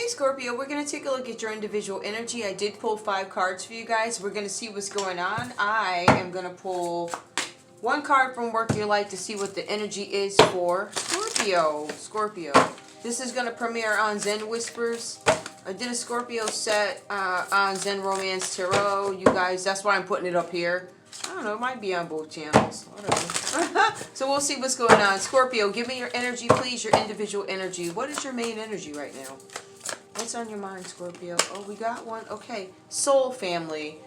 Scorpio, we're going to take a look at your individual energy. I did pull 5 cards for you guys. We're going to see what's going on. I am going to pull one card from Work Your Light to see what the energy is for Scorpio. This is going to premiere on Zen Whispers. I did a Scorpio set on Zen Romance Tarot. You guys, that's why I'm putting it up here. I don't know, it might be on both channels. Whatever. So we'll see what's going on. Scorpio, give me your energy, please, your individual energy. What is your main energy right now? What's on your mind, Scorpio? Oh, we got one. Okay. Soul family.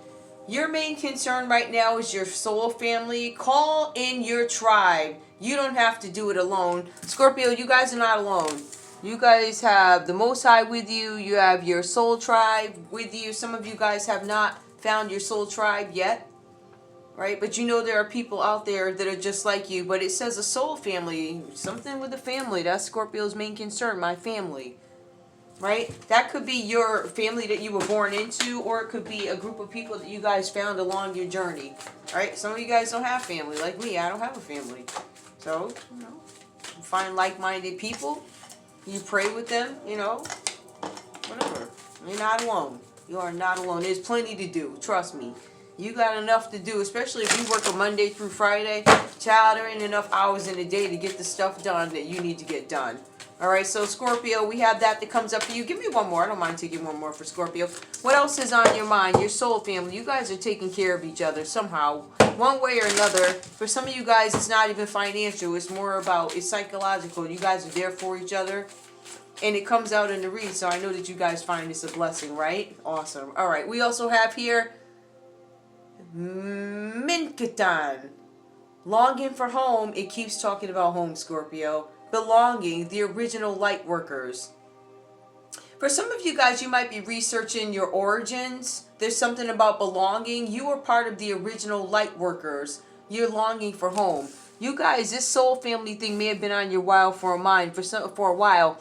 Your main concern right now is your soul family. Call in your tribe. You don't have to do it alone. Scorpio, you guys are not alone. You guys have the Most High with you. You have your soul tribe with you. Some of you guys have not found your soul tribe yet. Right? But you know there are people out there that are just like you. But it says a soul family. Something with the family. That's Scorpio's main concern. My family. Right? That could be your family that you were born into, or it could be a group of people that you guys found along your journey. Right? Some of you guys don't have family. Like me, I don't have a family. So, you know, find like-minded people. You pray with them, you know. Whatever. You're not alone. You are not alone. There's plenty to do. Trust me. You got enough to do, especially if you work a Monday through Friday. Child, there ain't enough hours in the day to get the stuff done that you need to get done. Alright, so Scorpio, we have that comes up for you. Give me one more. I don't mind taking one more for Scorpio. What else is on your mind? Your soul family. You guys are taking care of each other somehow. One way or another. For some of you guys, it's not even financial. It's more about, it's psychological. You guys are there for each other. And it comes out in the read, so I know that you guys find this a blessing, right? Awesome. Alright, we also have here Minkatan. Longing for home. It keeps talking about home, Scorpio. Belonging, the original light workers. For some of you guys, you might be researching your origins. There's something about belonging. You are part of the original light workers. You're longing for home. You guys, this soul family thing may have been on your while for a mind for a while.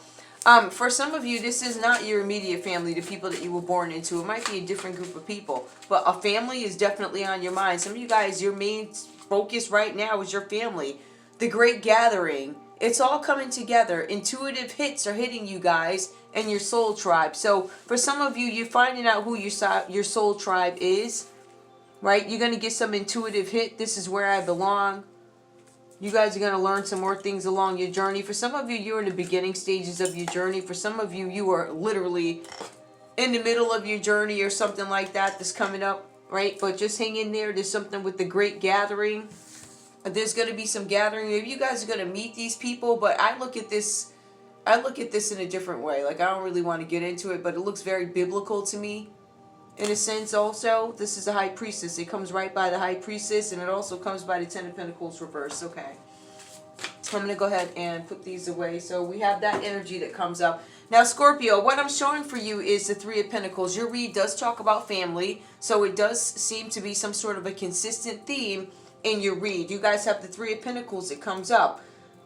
For some of you, this is not your immediate family, the people that you were born into. It might be a different group of people, but a family is definitely on your mind. Some of you guys, your main focus right now is your family. The great gathering. It's all coming together. Intuitive hits are hitting you guys and your soul tribe. So for some of you, you're finding out who your soul tribe is, right? You're going to get some intuitive hit. This is where I belong. You guys are going to learn some more things along your journey. For some of you, you're in the beginning stages of your journey. For some of you, you are literally in the middle of your journey or something like that that's coming up, right? But just hang in there. There's something with the great gathering. There's going to be some gathering. Maybe you guys are going to meet these people, but I look at this in a different way. Like, I don't really want to get into it, but it looks very biblical to me in a sense also. This is a high priestess. It comes right by the high priestess, and it also comes by the 10 of Pentacles reversed. Okay. I'm going to go ahead and put these away. So we have that energy that comes up. Now, Scorpio, what I'm showing for you is the 3 of Pentacles. Your read does talk about family, so it does seem to be some sort of a consistent theme in your read. You guys have the 3 of Pentacles that comes up.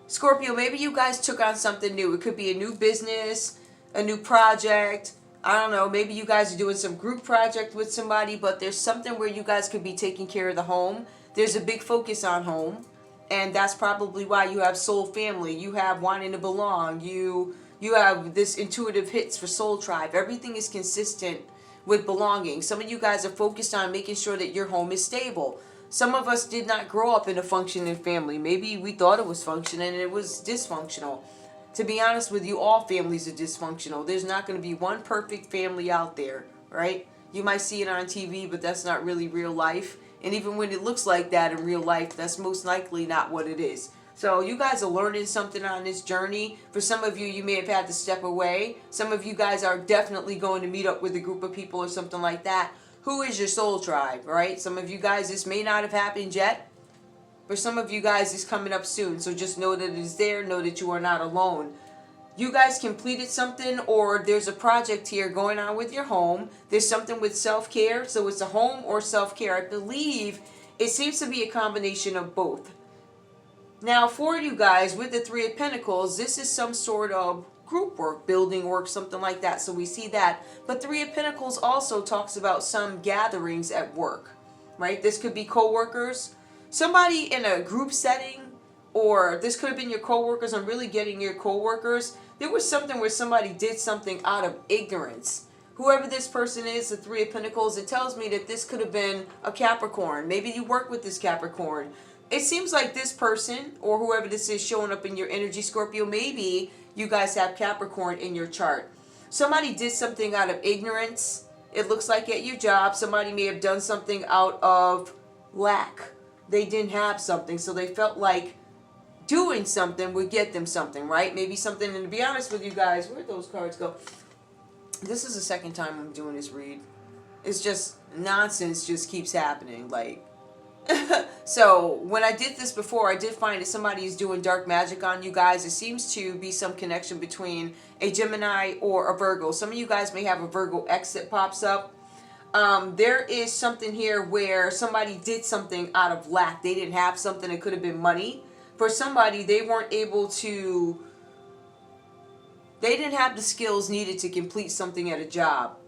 Scorpio, maybe you guys took on something new. It could be a new business, a new project. I don't know. Maybe you guys are doing some group project with somebody, but there's something where you guys could be taking care of the home. There's a big focus on home, and that's probably why you have soul family. You have wanting to belong. You have this intuitive hits for soul tribe. Everything is consistent with belonging. Some of you guys are focused on making sure that your home is stable. Some of us did not grow up in a functioning family. Maybe we thought it was functioning and it was dysfunctional. To be honest with you, all families are dysfunctional. There's not going to be one perfect family out there, right? You might see it on TV, but that's not really real life. And even when it looks like that in real life, that's most likely not what it is. So you guys are learning something on this journey. For some of you, you may have had to step away. Some of you guys are definitely going to meet up with a group of people or something like that. Who is your soul tribe, right? Some of you guys, this may not have happened yet. For some of you guys, it's coming up soon. So just know that it is there. Know that you are not alone. You guys completed something, or there's a project here going on with your home. There's something with self-care. So it's a home or self-care. I believe it seems to be a combination of both. Now, for you guys, with the 3 of Pentacles, this is some sort of group work, building work, something like that. So we see that. But 3 of Pentacles also talks about some gatherings at work, right? This could be co-workers, somebody in a group setting, or this could have been your co-workers. I'm really getting your co-workers. There was something where somebody did something out of ignorance. Whoever this person is, the Three of Pentacles, it tells me that this could have been a Capricorn. Maybe you work with this Capricorn. It seems like this person, or whoever this is showing up in your energy, Scorpio, maybe you guys have Capricorn in your chart. Somebody did something out of ignorance. It looks like at your job, somebody may have done something out of lack. They didn't have something, so they felt like doing something would get them something, right? Maybe something, and to be honest with you guys, where'd those cards go? This is the second time I'm doing this read. It's just nonsense just keeps happening. Like, so when I did this before, I did find that somebody is doing dark magic on you guys. It seems to be some connection between a Gemini or a Virgo. Some of you guys may have a Virgo X that pops up. There is something here where somebody did something out of lack. They didn't have something. It could have been money. For somebody, they weren't able to, they didn't have the skills needed to complete something at a job.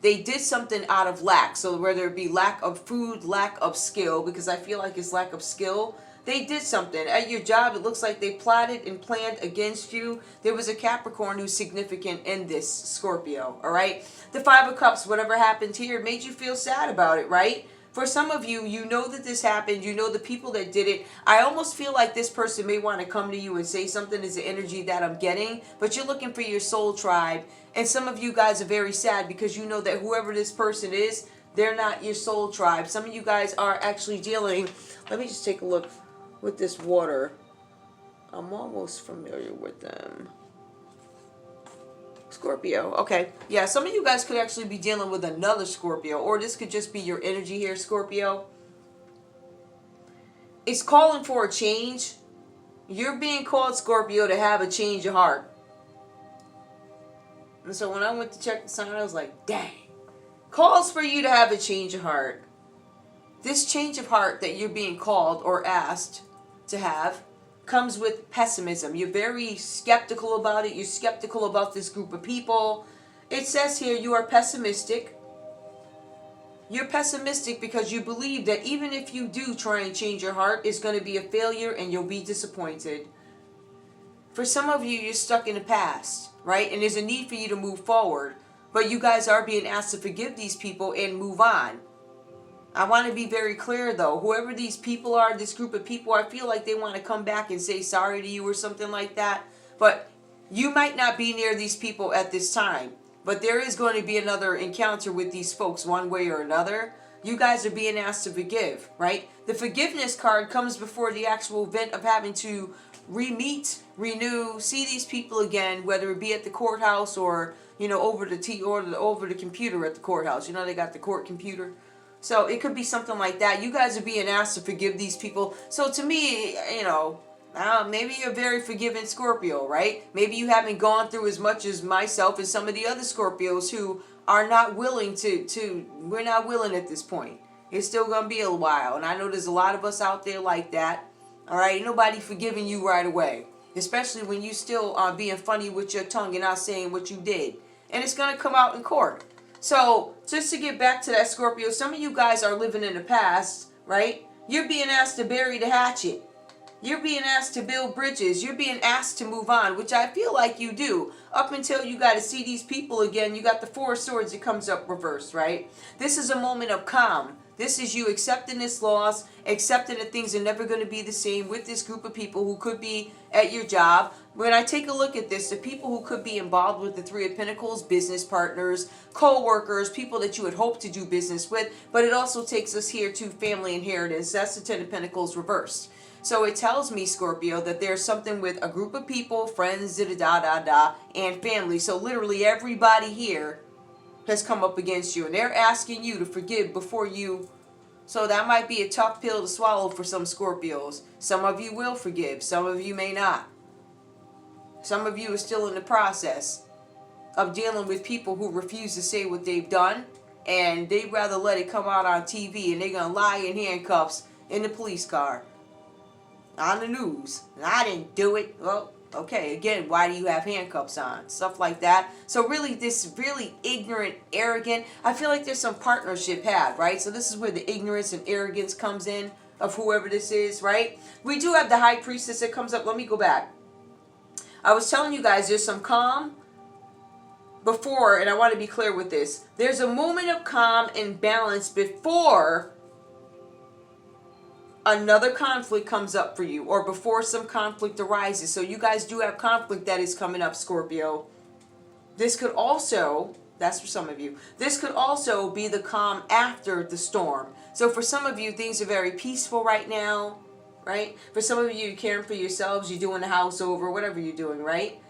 They did something out of lack. So whether it be lack of food, lack of skill, because I feel like it's lack of skill, they did something. At your job, it looks like they plotted and planned against you. There was a Capricorn who's significant in this, Scorpio, all right? The Five of Cups, whatever happened here, made you feel sad about it, right? For some of you, you know that this happened. You know the people that did it. I almost feel like this person may want to come to you and say something is the energy that I'm getting, but you're looking for your soul tribe. And some of you guys are very sad because you know that whoever this person is, they're not your soul tribe. Some of you guys are actually dealing, let me just take a look with this water. I'm almost familiar with them. Scorpio. Okay. Yeah, some of you guys could actually be dealing with another Scorpio, or this could just be your energy here, Scorpio. It's calling for a change. You're being called, Scorpio, to have a change of heart. And so when I went to check the sign, I was like, dang. Calls for you to have a change of heart. This change of heart that you're being called or asked to have comes with pessimism. You're very skeptical about it. You're skeptical about this group of people. It says here you are pessimistic. You're pessimistic because you believe that even if you do try and change your heart, it's going to be a failure and you'll be disappointed. For some of you, you're stuck in the past, right? And there's a need for you to move forward. But you guys are being asked to forgive these people and move on. I want to be very clear, though. Whoever these people are, this group of people, I feel like they want to come back and say sorry to you or something like that. But you might not be near these people at this time. But there is going to be another encounter with these folks one way or another. You guys are being asked to forgive, right? The forgiveness card comes before the actual event of having to re-meet, renew, see these people again, whether it be at the courthouse or, you know, over the computer at the courthouse. You know, they got the court computer. So it could be something like that. You guys are being asked to forgive these people. So to me, you know, maybe you're a very forgiving Scorpio, right? Maybe you haven't gone through as much as myself and some of the other Scorpios who are not willing we're not willing at this point. It's still going to be a while. And I know there's a lot of us out there like that. All right? Ain't nobody forgiving you right away. Especially when you still are being funny with your tongue and not saying what you did. And it's going to come out in court. So, just to get back to that, Scorpio, some of you guys are living in the past, right? You're being asked to bury the hatchet. You're being asked to build bridges. You're being asked to move on, which I feel like you do. Up until you got to see these people again, you got the Four of Swords that comes up reversed, right? This is a moment of calm. This is you accepting this loss, accepting that things are never going to be the same with this group of people who could be at your job. When I take a look at this, the people who could be involved with the Three of Pentacles, business partners, co-workers, people that you would hope to do business with, but it also takes us here to family inheritance. That's the Ten of Pentacles reversed. So it tells me, Scorpio, that there's something with a group of people, friends, da-da-da-da, and family. So literally everybody here has come up against you, and they're asking you to forgive before you. So that might be a tough pill to swallow for some Scorpios. Some of you will forgive. Some of you may not. Some of you are still in the process of dealing with people who refuse to say what they've done, and they'd rather let it come out on TV, and they're going to lie in handcuffs in the police car on the news. And I didn't do it. Well, okay, again, why do you have handcuffs on? Stuff like that. So really, this really ignorant, arrogant, I feel like there's some partnership had, right? So this is where the ignorance and arrogance comes in of whoever this is, right? We do have the High Priestess that comes up. Let me go back. I was telling you guys there's some calm before, and I want to be clear with this. There's a moment of calm and balance before another conflict comes up for you, or before some conflict arises. So you guys do have conflict that is coming up, Scorpio. This could also, that's for some of you, this could also be the calm after the storm. So for some of you, things are very peaceful right now, right? For some of you, you're caring for yourselves, you're doing the house over, whatever you're doing, right?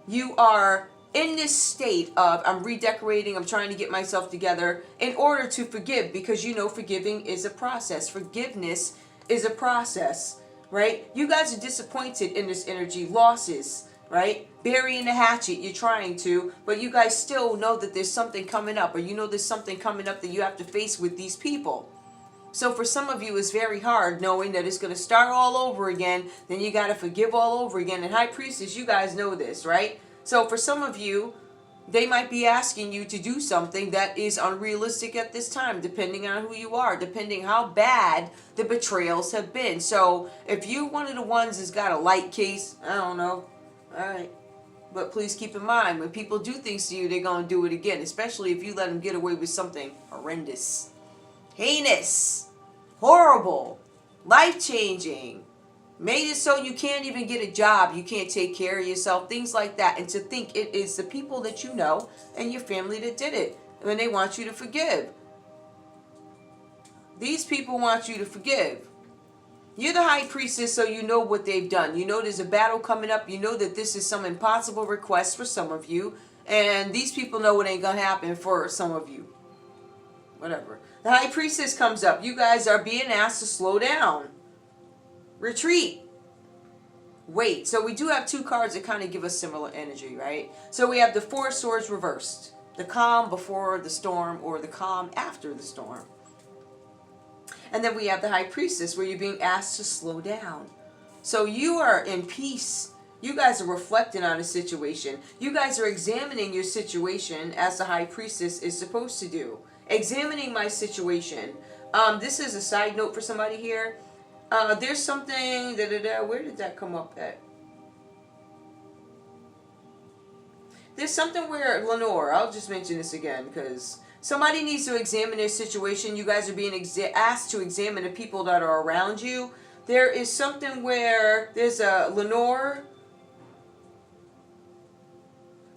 You are in this state of, I'm redecorating, I'm trying to get myself together in order to forgive, because you know forgiving is a process. Forgiveness is a process, right? You guys are disappointed in this energy, losses, right? Burying the hatchet, you're trying to, but you guys still know that there's something coming up, or you know there's something coming up that you have to face with these people. So for some of you, it's very hard knowing that it's going to start all over again, then you got to forgive all over again. And High Priestess, you guys know this, right? So for some of you, they might be asking you to do something that is unrealistic at this time, depending on who you are, depending how bad the betrayals have been. So if you one of the ones that's got a light case, I don't know, all right. But please keep in mind, when people do things to you, they're going to do it again, especially if you let them get away with something horrendous, heinous, horrible, life-changing, made it so you can't even get a job, you can't take care of yourself, things like that. And to think it is the people that you know and your family that did it, and they want you to forgive. These people want you to forgive. You're the High Priestess, so you know what they've done. You know there's a battle coming up. You know that this is some impossible request for some of you, and these people know it ain't gonna happen for some of you. Whatever. The High Priestess comes up. You guys are being asked to slow down. Retreat. Wait. So we do have two cards that kind of give us similar energy, right? So we have the Four of Swords reversed. The calm before the storm, or the calm after the storm. And then we have the High Priestess, where you're being asked to slow down. So you are in peace. You guys are reflecting on a situation. You guys are examining your situation as the High Priestess is supposed to do. Examining my situation. This is a side note for somebody here. There's something, where did that come up at? There's something where, Lenore, I'll just mention this again, because somebody needs to examine their situation. You guys are being asked to examine the people that are around you. There is something where there's a Lenore.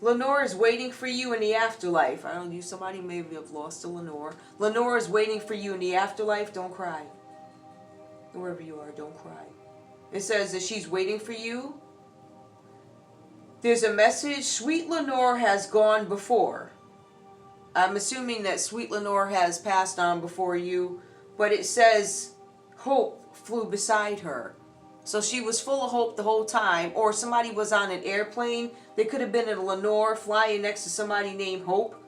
Lenore is waiting for you in the afterlife. I don't know, somebody maybe have lost a Lenore. Lenore is waiting for you in the afterlife. Don't cry. Wherever you are, don't cry. It says that she's waiting for you. There's a message. Sweet Lenore has gone before. I'm assuming that Sweet Lenore has passed on before you, but it says hope flew beside her. So she was full of hope the whole time, or somebody was on an airplane. They could have been in Lenore flying next to somebody named Hope.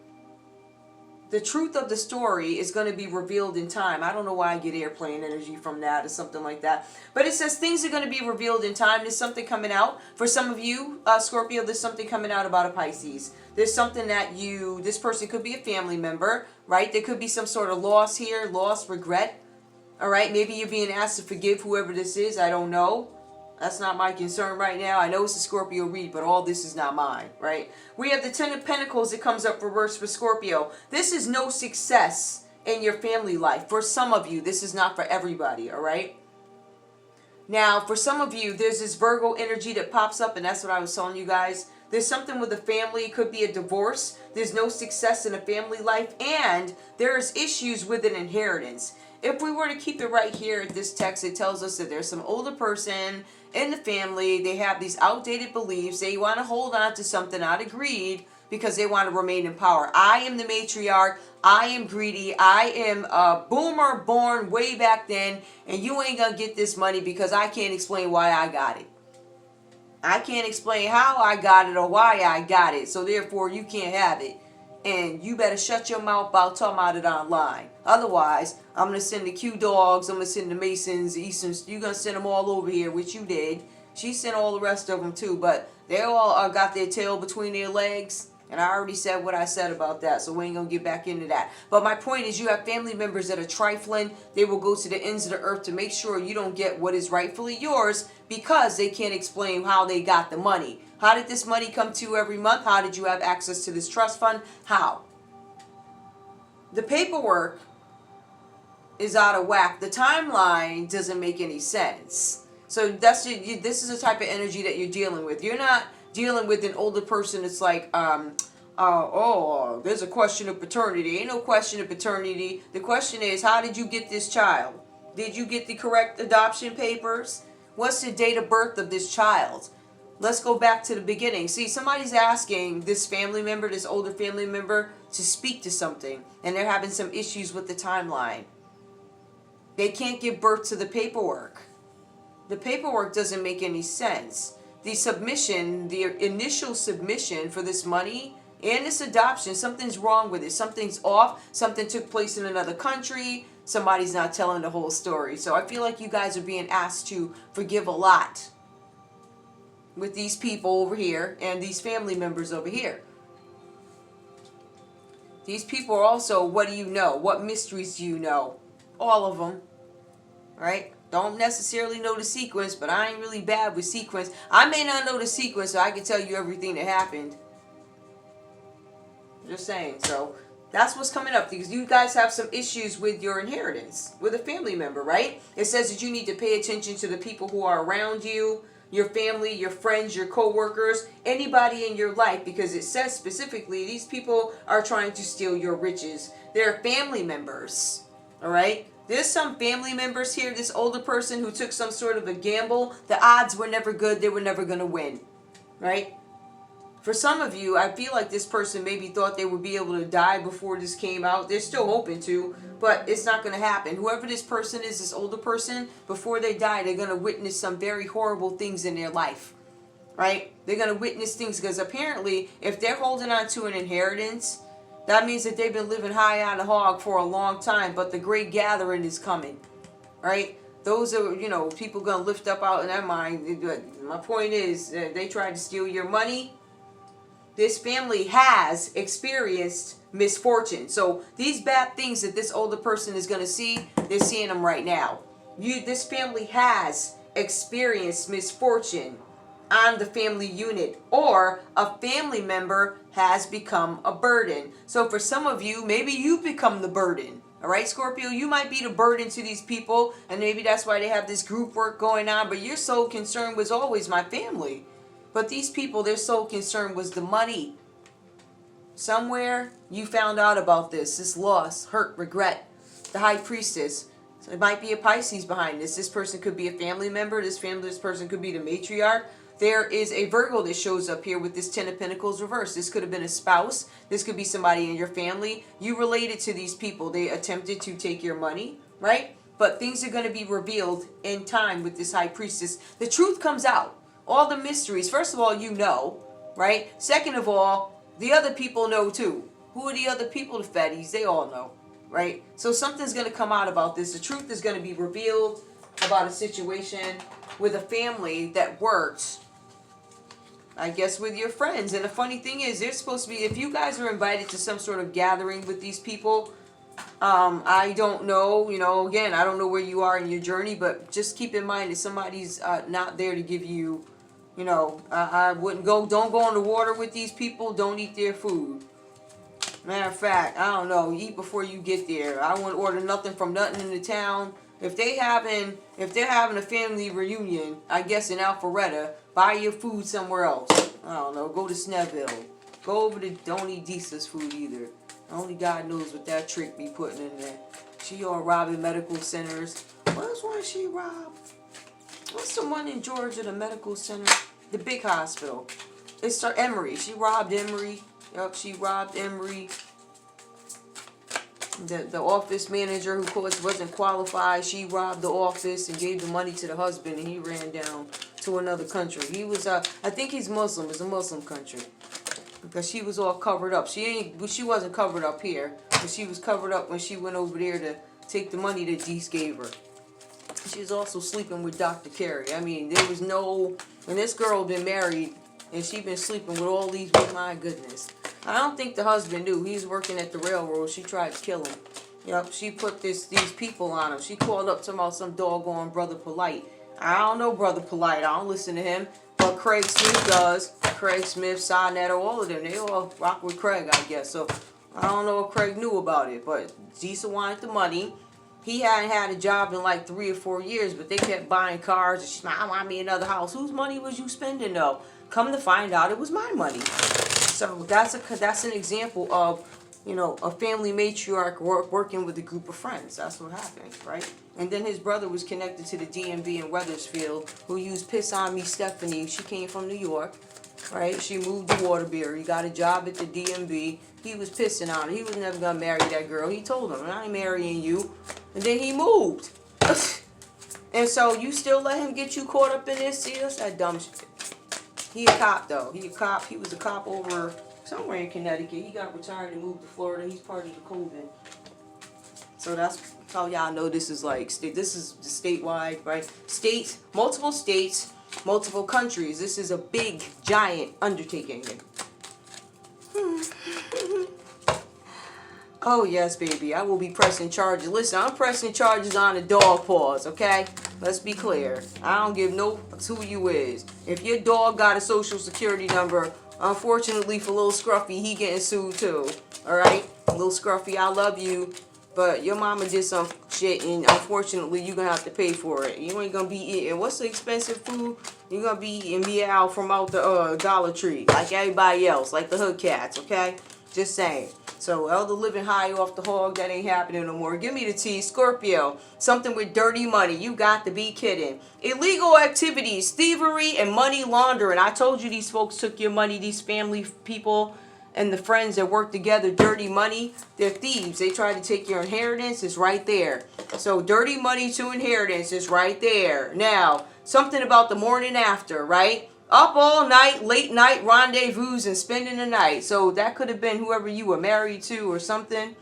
The truth of the story is going to be revealed in time. I don't know why I get airplane energy from that or something like that. But it says things are going to be revealed in time. There's something coming out. For some of you, Scorpio, there's something coming out about a Pisces. There's something that this person could be a family member, right? There could be some sort of loss here, loss, regret. All right, maybe you're being asked to forgive whoever this is. I don't know. That's not my concern right now. I know it's a Scorpio read, but all this is not mine, right? We have the Ten of Pentacles that comes up reversed for Scorpio. This is no success in your family life. For some of you, this is not for everybody, all right? Now, for some of you, there's this Virgo energy that pops up, and that's what I was telling you guys. There's something with a family. It could be a divorce. There's no success in a family life, and there's issues with an inheritance. If we were to keep it right here at this text, it tells us that there's some older person in the family. They have these outdated beliefs. They want to hold on to something out of greed because they want to remain in power. I am the matriarch. I am greedy. I am a boomer born way back then, and you ain't going to get this money because I can't explain why I got it. I can't explain how I got it or why I got it, so therefore you can't have it. And you better shut your mouth about talking about it online. Otherwise, I'm going to send the Q Dogs, I'm going to send the Masons, the Easterns, you're going to send them all over here, which you did. She sent all the rest of them too, but they all got their tail between their legs. And I already said what I said about that, so we ain't going to get back into that. But my point is, you have family members that are trifling. They will go to the ends of the earth to make sure you don't get what is rightfully yours because they can't explain how they got the money. How did this money come to you every month? How did you have access to this trust fund? How? The paperwork is out of whack. The timeline doesn't make any sense. So this is the type of energy that you're dealing with. You're not dealing with an older person. It's like, there's a question of paternity. Ain't no question of paternity. The question is, how did you get this child? Did you get the correct adoption papers? What's the date of birth of this child? Let's go back to the beginning. See, somebody's asking this family member, this older family member, to speak to something, and they're having some issues with the timeline. They can't give birth to the paperwork. The paperwork doesn't make any sense. The submission, the initial submission for this money and this adoption, something's wrong with it. Something's off. Something took place in another country. Somebody's not telling the whole story. So I feel like you guys are being asked to forgive a lot with these people over here and these family members over here. These people are also, what do you know? What mysteries do you know? All of them. Right? Don't necessarily know the sequence, but I ain't really bad with sequence. I may not know the sequence, so I can tell you everything that happened. Just saying. So that's what's coming up, because you guys have some issues with your inheritance with a family member, right? It says that you need to pay attention to the people who are around you, your family, your friends, your co-workers, anybody in your life, because it says specifically these people are trying to steal your riches. They're family members, all right? There's some family members here, this older person who took some sort of a gamble. The odds were never good. They were never going to win, right? For some of you, I feel like this person maybe thought they would be able to die before this came out. They're still hoping to, but it's not going to happen. Whoever this person is, this older person, before they die, they're going to witness some very horrible things in their life, right? They're going to witness things because apparently if they're holding on to an inheritance, that means that they've been living high on the hog for a long time, but the great gathering is coming, right? Those are, people going to lift up out in their mind. My point is, they tried to steal your money. This family has experienced misfortune. So these bad things that this older person is going to see, they're seeing them right now. This family has experienced misfortune on the family unit, or a family member has become a burden. So for some of you, maybe you've become the burden. All right, Scorpio, you might be the burden to these people, and maybe that's why they have this group work going on, but your sole concern was always my family. But these people, their sole concern was the money. Somewhere you found out about this loss, hurt, regret. The high priestess. So it might be a Pisces behind this. This person could be a family member. This person could be the matriarch. There is a Virgo that shows up here with this Ten of Pentacles reversed. This could have been a spouse. This could be somebody in your family. You related to these people. They attempted to take your money, right? But things are going to be revealed in time with this high priestess. The truth comes out. All the mysteries. First of all, you know, right? Second of all, the other people know too. Who are the other people? The fatties. They all know, right? So something's going to come out about this. The truth is going to be revealed about a situation with a family that works, I guess, with your friends. And the funny thing is, they're supposed to be, if you guys are invited to some sort of gathering with these people, I don't know, again, I don't know where you are in your journey, but just keep in mind that somebody's not there to give you, I wouldn't go, don't go on the water with these people, don't eat their food. Matter of fact, I don't know, eat before you get there. I wouldn't order nothing from nothing in the town. If they're having a family reunion, I guess in Alpharetta, buy your food somewhere else. I don't know, go to Snellville. Go over to, don't eat Deesa's food either. Only God knows what that trick be putting in there. She all robbing medical centers. What's one she robbed? What's the one in Georgia, the medical center? The big hospital. It's Emory. She robbed Emory. Yup, she robbed Emory. The office manager who wasn't qualified, she robbed the office and gave the money to the husband, and he ran down to another country. He was, I think he's Muslim. It's a Muslim country. Because she was all covered up. She wasn't covered up here, but she was covered up when she went over there to take the money that Deese gave her. She was also sleeping with Dr. Carey. I mean, there was no, when this girl been married and she been sleeping with all these, my goodness. I don't think the husband knew. He was working at the railroad. She tried to kill him. Yep, she put these people on him. She called up some doggone Brother Polite. I don't know Brother Polite. I don't listen to him. But Craig Smith does. Craig Smith, Cy Neto, all of them. They all rock with Craig, I guess. So I don't know if Craig knew about it, but Zisa wanted the money. He hadn't had a job in like 3 or 4 years, but they kept buying cars. And she's like, I want me another house. Whose money was you spending though? Come to find out, it was my money. So that's an example of, you know, a family matriarch working with a group of friends. That's what happened, right? And then his brother was connected to the DMV in Weathersfield, who used Piss On Me Stephanie. She came from New York, right? She moved to Waterbury, got a job at the DMV. He was pissing on her. He was never going to marry that girl. He told him, I ain't marrying you. And then he moved. And so you still let him get you caught up in this? See, that's that dumb shit. He a cop, though. He a cop. He was a cop over somewhere in Connecticut. He got retired and moved to Florida. He's part of the COVID. So that's how y'all know this is like state. This is the statewide, right? States, multiple countries. This is a big, giant undertaking. Oh yes, baby. I will be pressing charges. Listen, I'm pressing charges on the dog paws. Okay, let's be clear. I don't give no who you is. If your dog got a social security number, unfortunately for Little Scruffy, he getting sued too. All right, Little Scruffy, I love you. But your mama did some shit, and unfortunately, you're gonna have to pay for it. You ain't gonna be eating. What's the expensive food? You're gonna be eating meow from out the Dollar Tree, like everybody else, like the hood cats, okay? Just saying. So, elder living high off the hog, that ain't happening no more. Give me the tea, Scorpio. Something with dirty money. You got to be kidding. Illegal activities, thievery, and money laundering. I told you these folks took your money, these family people and the friends that work together. Dirty money, they're thieves. They try to take your inheritance. It's right there. So dirty money to inheritance is right there. Now, something about the morning after, right? Up all night, late night rendezvous and spending the night. So that could have been whoever you were married to or something.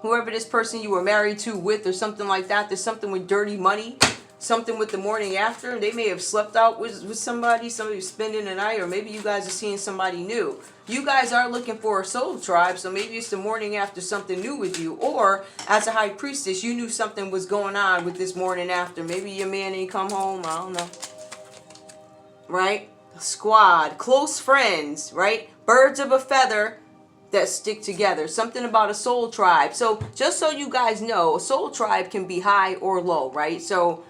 Whoever this person you were married to with or something like that. There's something with dirty money. Something with the morning after. They may have slept out with somebody spending the night, or maybe you guys are seeing somebody new. You guys are looking for a soul tribe, so maybe it's the morning after something new with you. Or as a high priestess, you knew something was going on with this morning after. Maybe your man ain't come home. I don't know. Right? Squad, close friends, right? Birds of a feather that stick together. Something about a soul tribe. So just so you guys know, a soul tribe can be high or low, right? So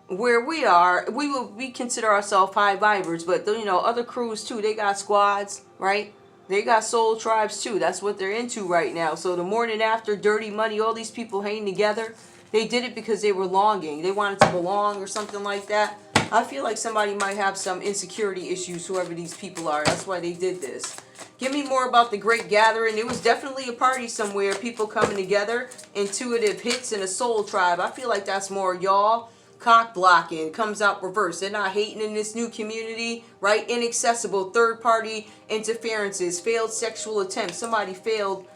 where we are, we consider ourselves high vibers, but you know, other crews too, they got squads, right? They got soul tribes too. That's what they're into right now. So the morning after, dirty money, all these people hanging together, they did it because they were longing. They wanted to belong or something like that. I feel like somebody might have some insecurity issues, whoever these people are. That's why they did this. Give me more about the Great Gathering. It was definitely a party somewhere, people coming together, intuitive hits in a soul tribe. I feel like that's more y'all. Cock blocking comes out reverse. They're not hating in this new community, right? Inaccessible third-party interferences, failed sexual attempts. Somebody failed.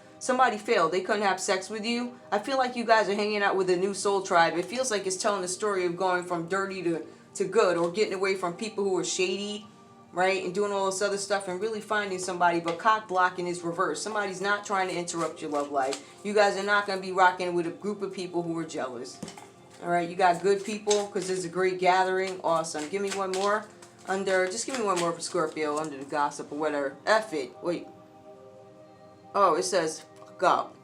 They couldn't have sex with you. I feel like you guys are hanging out with a new soul tribe. It feels like it's telling the story of going from dirty to good, or getting away from people who are shady, right? And doing all this other stuff and really finding somebody. But cock blocking is reverse. Somebody's not trying to interrupt your love life. You guys are not going to be rocking with a group of people who are jealous. All right, you got good people because there's a great gathering. Awesome. Give me one more just give me one more for Scorpio under the gossip or whatever. F it. Wait. Oh, it says fuck up.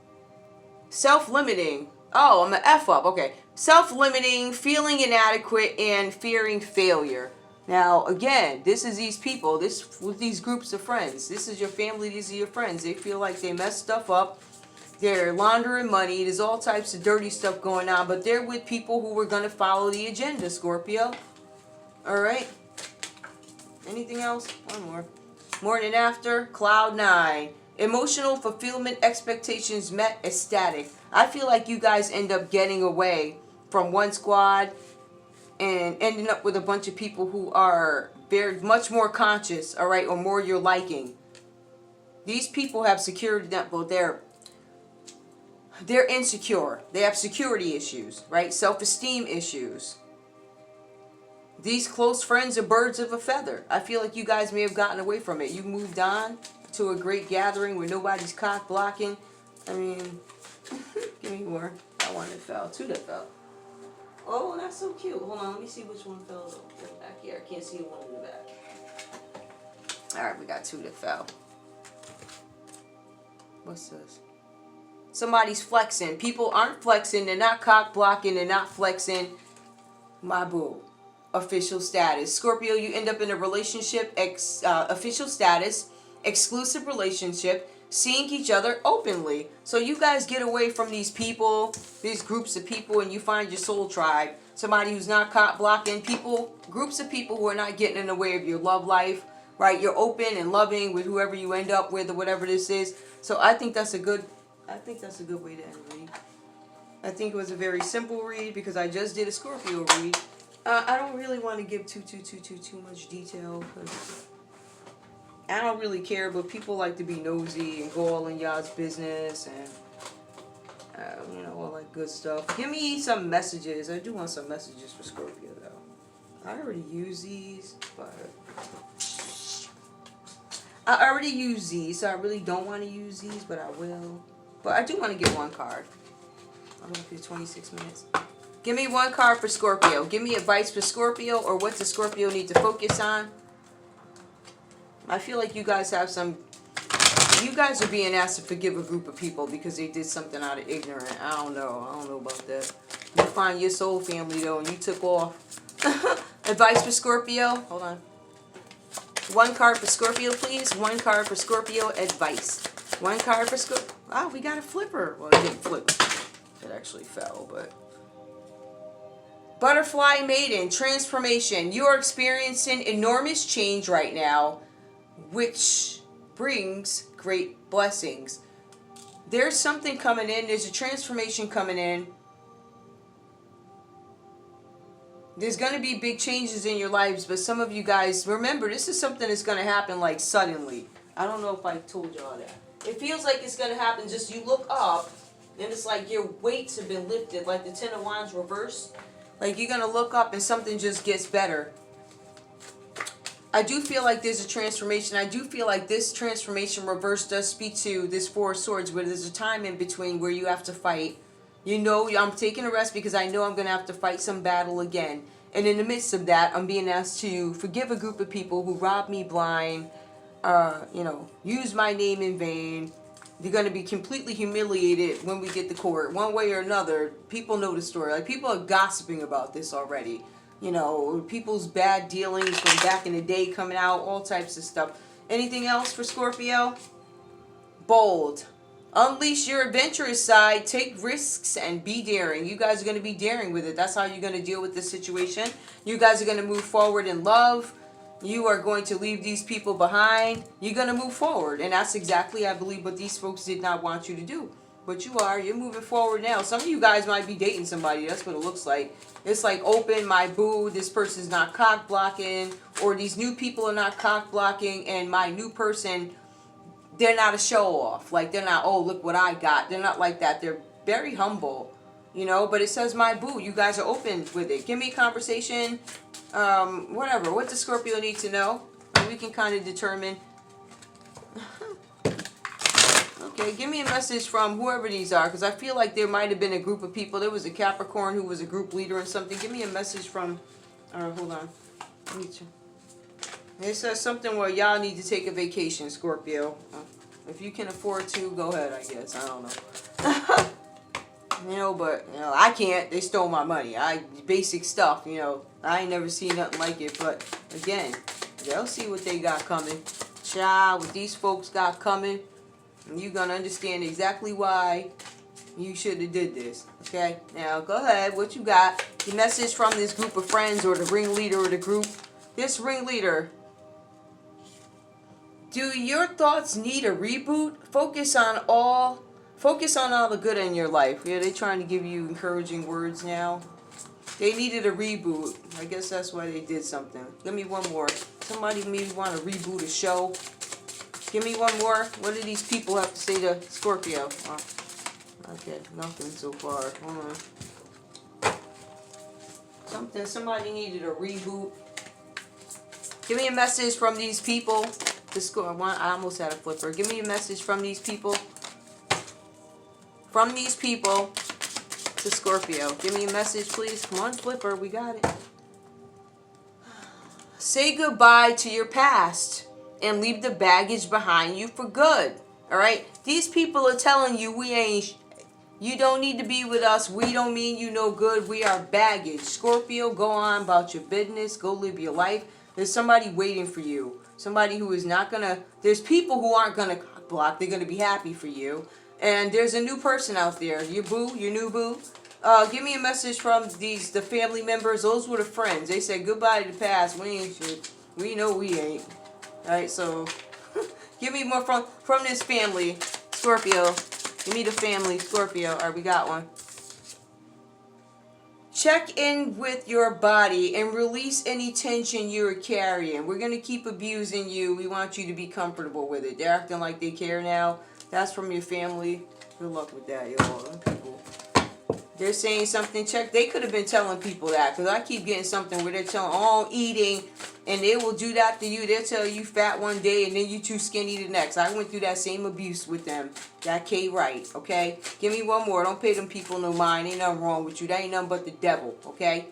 Self-limiting. Oh, I'm an F up. Okay. Self-limiting, feeling inadequate, and fearing failure. Now, again, this is these people. This with these groups of friends. This is your family. These are your friends. They feel like they messed stuff up. They're laundering money. There's all types of dirty stuff going on. But they're with people who are going to follow the agenda, Scorpio. All right. Anything else? One more. Morning after, cloud 9. Emotional fulfillment, expectations met, ecstatic. I feel like you guys end up getting away from one squad and ending up with a bunch of people who are very much more conscious, all right, or more your liking. These people have security net, well, they're insecure. They have security issues, right? Self-esteem issues. These close friends are birds of a feather. I feel like you guys may have gotten away from it. You moved on to a great gathering where nobody's cock blocking. I mean, give me more. That one that fell. 2 that fell. Oh, that's so cute. Hold on, let me see which one fell back here. I can't see the one in the back. Alright, we got 2 that fell. What's this? Somebody's flexing. People aren't flexing. They're not cock blocking. They're not flexing. My boo. Official status. Scorpio, you end up in a relationship, official status, exclusive relationship, seeing each other openly. So you guys get away from these people, these groups of people, and you find your soul tribe. Somebody who's not cock blocking. People, groups of people who are not getting in the way of your love life, right? You're open and loving with whoever you end up with or whatever this is. So I think that's a good way to end the read. I think it was a very simple read because I just did a Scorpio read. I don't really want to give too much detail because I don't really care, but people like to be nosy and go all in y'all's business and you know, all that good stuff. Give me some messages. I do want some messages for Scorpio though. I already use these, but I already use these, so I really don't want to use these, but I will. But I do want to get one card. I'm going to do 26 minutes. Give me one card for Scorpio. Give me advice for Scorpio, or what does Scorpio need to focus on? I feel like you guys have some... You guys are being asked to forgive a group of people because they did something out of ignorance. I don't know. I don't know about that. You find your soul family, though, and you took off. Advice for Scorpio? Hold on. One card for Scorpio, please. One card for Scorpio advice. One card for Scorpio. Wow, we got a flipper. Well, it didn't flip. It actually fell, but... Butterfly Maiden, transformation. You are experiencing enormous change right now, which brings great blessings. There's something coming in. There's a transformation coming in. There's going to be big changes in your lives, but some of you guys, remember, this is something that's going to happen like suddenly. I don't know if I told y'all that. It feels like it's going to happen just you look up, and it's like your weights have been lifted, like the Ten of Wands reversed. Like you're going to look up and something just gets better. I do feel like there's a transformation. I do feel like this transformation reverse does speak to this Four of Swords, where there's a time in between where you have to fight. You know, I'm taking a rest because I know I'm going to have to fight some battle again. And in the midst of that, I'm being asked to forgive a group of people who robbed me blind, you know, use my name in vain. They're going to be completely humiliated when we get to court. One way or another, people know the story. Like, people are gossiping about this already. You know, people's bad dealings from back in the day coming out, all types of stuff. Anything else for Scorpio? Bold. Unleash your adventurous side. Take risks and be daring. You guys are going to be daring with it. That's how you're going to deal with this situation. You guys are going to move forward in love. You are going to leave these people behind. You're going to move forward. And that's exactly, I believe, what these folks did not want you to do. But you are. You're moving forward now. Some of you guys might be dating somebody. That's what it looks like. It's like, open, my boo, this person's not cock blocking. Or these new people are not cock blocking. And my new person, they're not a show off. Like, they're not, oh, look what I got. They're not like that. They're very humble. You know, but it says my boo. You guys are open with it. Give me a conversation. Whatever. What does Scorpio need to know? And we can kind of determine. Okay, give me a message from whoever these are, because I feel like there might have been a group of people. There was a Capricorn who was a group leader or something. Give me a message from, hold on. It says something where y'all need to take a vacation, Scorpio. If you can afford to, go ahead, I guess. I don't know. You know, but, you know, I can't. They stole my money. Basic stuff, you know. I ain't never seen nothing like it. But, again, they'll see what they got coming. Child, what these folks got coming. And you're going to understand exactly why you should have did this. Okay? Now, go ahead. What you got? The message from this group of friends or the ringleader of the group. This ringleader. Do your thoughts need a reboot? Focus on all the good in your life. Yeah, they're trying to give you encouraging words now. They needed a reboot. I guess that's why they did something. Give me one more. Somebody maybe want to reboot a show. Give me one more. What do these people have to say to Scorpio? Oh, okay, nothing so far. Hold on. Somebody needed a reboot. Give me a message from these people. I almost had a flipper. Give me a message from these people. From these people to Scorpio. Give me a message, please. Come on, flipper. We got it. Say goodbye to your past. and leave the baggage behind you for good. All right? These people are telling you you don't need to be with us. We don't mean you no good. We are baggage. Scorpio, go on about your business. Go live your life. There's somebody waiting for you. Somebody who is not going to... There's people who aren't going to block. They're going to be happy for you. And there's a new person out there. Your boo, your new boo. Give me a message from the family members. Those were the friends. They said goodbye to the past. We ain't shit. We know we ain't. Alright, so... give me more from this family. Scorpio. Give me the family, Scorpio. Alright, we got one. Check in with your body and release any tension you're carrying. We're going to keep abusing you. We want you to be comfortable with it. They're acting like they care now. That's from your family. Good luck with that, y'all. People. They're saying something. Check. They could have been telling people that. Because I keep getting something where they're telling, oh, I'm eating. And they will do that to you. They'll tell you fat one day and then you too skinny the next. I went through that same abuse with them. That K right, okay? Give me one more. Don't pay them people no mind. Ain't nothing wrong with you. That ain't nothing but the devil, okay?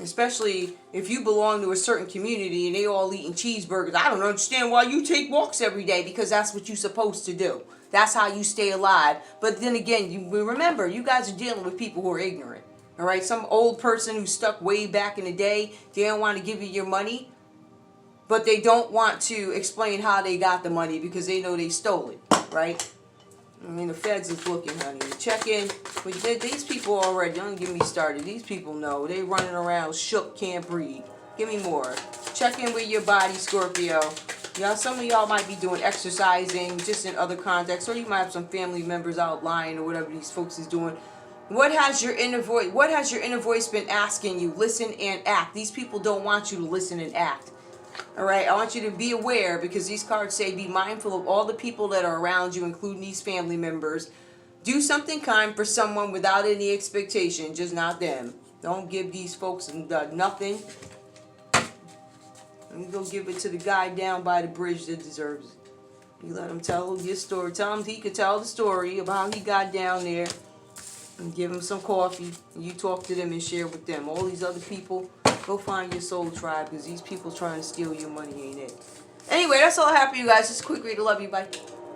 Especially if you belong to a certain community and they all eating cheeseburgers. I don't understand why you take walks every day, because that's what you're supposed to do. That's how you stay alive. But then again, you remember, you guys are dealing with people who are ignorant. All right, some old person who's stuck way back in the day, they don't want to give you your money, but they don't want to explain how they got the money because they know they stole it, right? I mean, the feds is looking, honey. Check in. But these people already, don't get me started. These people know. They running around shook, can't breathe. Give me more. Check in with your body, Scorpio. Y'all, some of y'all might be doing exercising just in other contexts, or you might have some family members out lying or whatever these folks is doing. What has your inner voice been asking you? Listen and act. These people don't want you to listen and act. All right, I want you to be aware, because these cards say be mindful of all the people that are around you, including these family members. Do something kind for someone without any expectation, just not them. Don't give these folks nothing. You go give it to the guy down by the bridge that deserves it. You let him tell your story. Tell him he could tell the story about how he got down there. And give them some coffee, and you talk to them and share with them. All these other people, go find your soul tribe, because these people trying to steal your money ain't it. Anyway, that's all I have for you guys. Just a quick read. I love you. Bye.